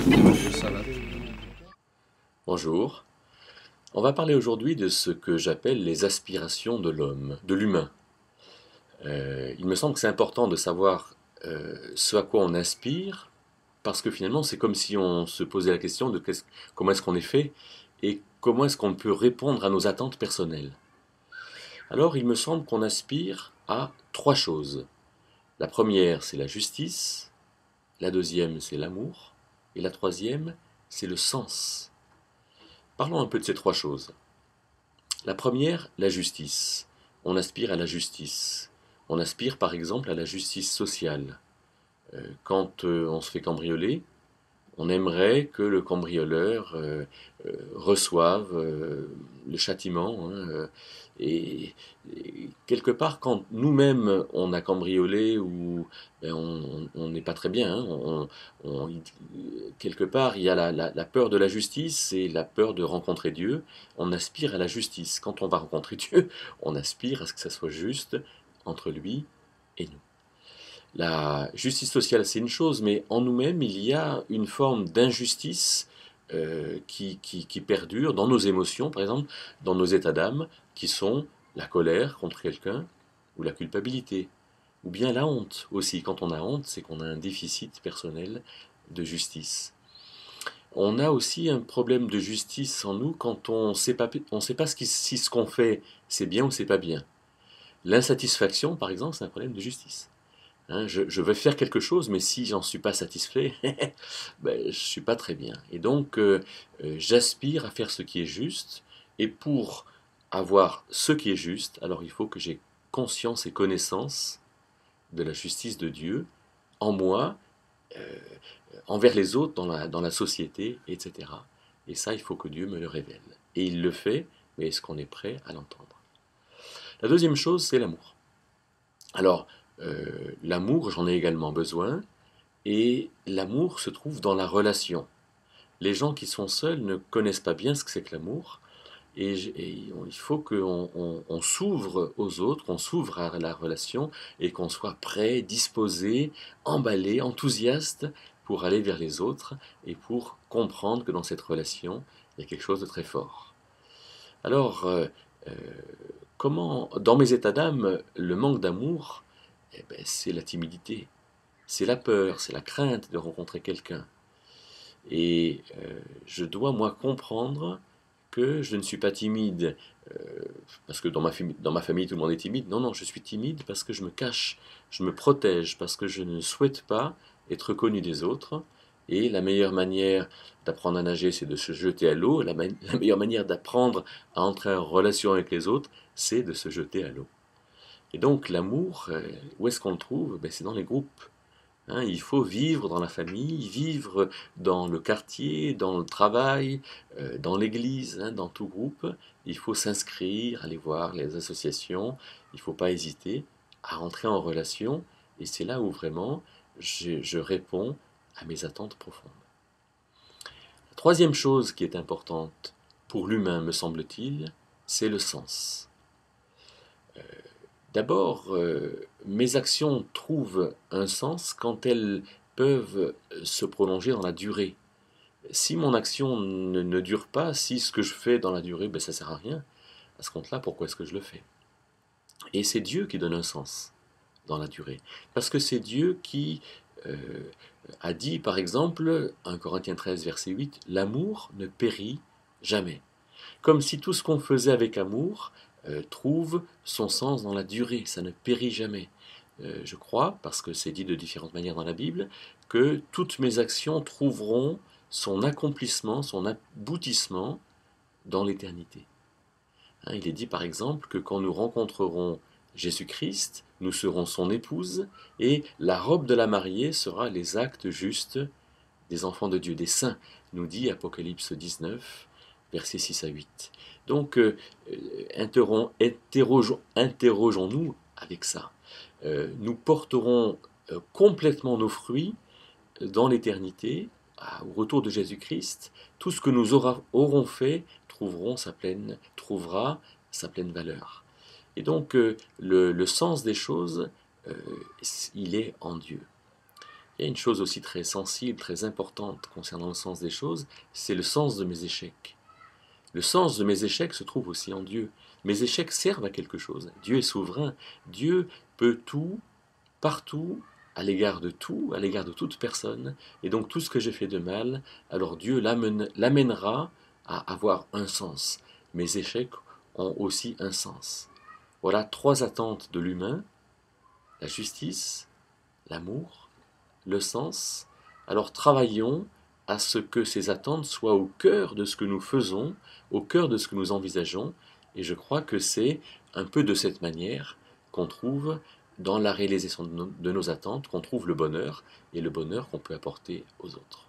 Ça va. Bonjour. On va parler aujourd'hui de ce que j'appelle les aspirations de l'homme, de l'humain. Il me semble que c'est important de savoir ce à quoi on aspire, parce que finalement c'est comme si on se posait la question de comment est-ce qu'on est fait et comment est-ce qu'on peut répondre à nos attentes personnelles. Alors il me semble qu'on aspire à trois choses. La première, c'est la justice, la deuxième, c'est l'amour, et la troisième, c'est le sens. Parlons un peu de ces trois choses. La première, la justice. On aspire à la justice. On aspire par exemple à la justice sociale. Quand on se fait cambrioler, on aimerait que le cambrioleur reçoive le châtiment. Et quelque part, quand nous-mêmes on a cambriolé ou ben, on n'est pas très bien, hein, quelque part il y a la peur de la justice et la peur de rencontrer Dieu. On aspire à la justice. Quand on va rencontrer Dieu, on aspire à ce que ça soit juste entre lui et nous. La justice sociale, c'est une chose, mais en nous-mêmes, il y a une forme d'injustice qui perdure dans nos émotions, par exemple, dans nos états d'âme, qui sont la colère contre quelqu'un ou la culpabilité, ou bien la honte aussi. Quand on a honte, c'est qu'on a un déficit personnel de justice. On a aussi un problème de justice en nous quand on sait pas si ce qu'on fait c'est bien ou c'est pas bien. L'insatisfaction, par exemple, c'est un problème de justice. Hein, je veux faire quelque chose, mais si j'en suis pas satisfait, ben, je ne suis pas très bien. Et donc, j'aspire à faire ce qui est juste. Et pour avoir ce qui est juste, alors il faut que j'ai conscience et connaissance de la justice de Dieu en moi, euh, envers les autres, dans la société, etc. Et ça, il faut que Dieu me le révèle. Et il le fait, mais est-ce qu'on est prêt à l'entendre? La deuxième chose, c'est l'amour. Alors, l'amour, j'en ai également besoin. Et l'amour se trouve dans la relation. Les gens qui sont seuls ne connaissent pas bien ce que c'est que l'amour. Il faut qu'on s'ouvre aux autres, qu'on s'ouvre à la relation et qu'on soit prêt, disposé, emballé, enthousiaste pour aller vers les autres et pour comprendre que dans cette relation, il y a quelque chose de très fort. Alors, euh, dans mes états d'âme, le manque d'amour, eh ben, c'est la timidité, c'est la peur, c'est la crainte de rencontrer quelqu'un. Et je dois, moi, comprendre que je ne suis pas timide parce que dans ma famille tout le monde est timide. Non, non, je suis timide parce que je me cache, je me protège, parce que je ne souhaite pas être reconnu des autres. Et la meilleure manière d'apprendre à nager, c'est de se jeter à l'eau. La meilleure manière d'apprendre à entrer en relation avec les autres, c'est de se jeter à l'eau. Et donc l'amour, où est-ce qu'on le trouve? Ben, c'est dans les groupes. Hein, il faut vivre dans la famille, vivre dans le quartier, dans le travail, dans l'église, hein, dans tout groupe. Il faut s'inscrire, aller voir les associations. Il ne faut pas hésiter à entrer en relation. Et c'est là où vraiment je réponds à mes attentes profondes. La troisième chose qui est importante pour l'humain, me semble-t-il, c'est le sens. D'abord, mes actions trouvent un sens quand elles peuvent se prolonger dans la durée. Si mon action ne dure pas, si ce que je fais dans la durée, ben, ça ne sert à rien, à ce compte-là, pourquoi est-ce que je le fais? Et c'est Dieu qui donne un sens dans la durée. Parce que c'est Dieu qui euh, a dit, par exemple, 1 Corinthiens 13, verset 8, l'amour ne périt jamais. Comme si tout ce qu'on faisait avec amour trouve son sens dans la durée, ça ne périt jamais. Je crois, parce que c'est dit de différentes manières dans la Bible, que toutes mes actions trouveront son accomplissement, son aboutissement dans l'éternité. Hein, il est dit par exemple que quand nous rencontrerons Jésus-Christ, nous serons son épouse, et la robe de la mariée sera les actes justes des enfants de Dieu, des saints, nous dit Apocalypse 19, versets 6 à 8. Donc, interrogeons-nous avec ça. Nous porterons complètement nos fruits dans l'éternité, au retour de Jésus-Christ. Tout ce que nous aurons fait trouvera sa pleine valeur. Et donc, le sens des choses, il est en Dieu. Il y a une chose aussi très sensible, très importante concernant le sens des choses, c'est le sens de mes échecs. Le sens de mes échecs se trouve aussi en Dieu. Mes échecs servent à quelque chose. Dieu est souverain. Dieu peut tout, partout, à l'égard de tout, à l'égard de toute personne. Et donc tout ce que j'ai fait de mal, alors Dieu l'amènera à avoir un sens. Mes échecs ont aussi un sens. Voilà 3 attentes de l'humain: la justice, l'amour, le sens. Alors travaillons à ce que ces attentes soient au cœur de ce que nous faisons, au cœur de ce que nous envisageons, et je crois que c'est un peu de cette manière qu'on trouve, dans la réalisation de nos attentes, qu'on trouve le bonheur, et le bonheur qu'on peut apporter aux autres.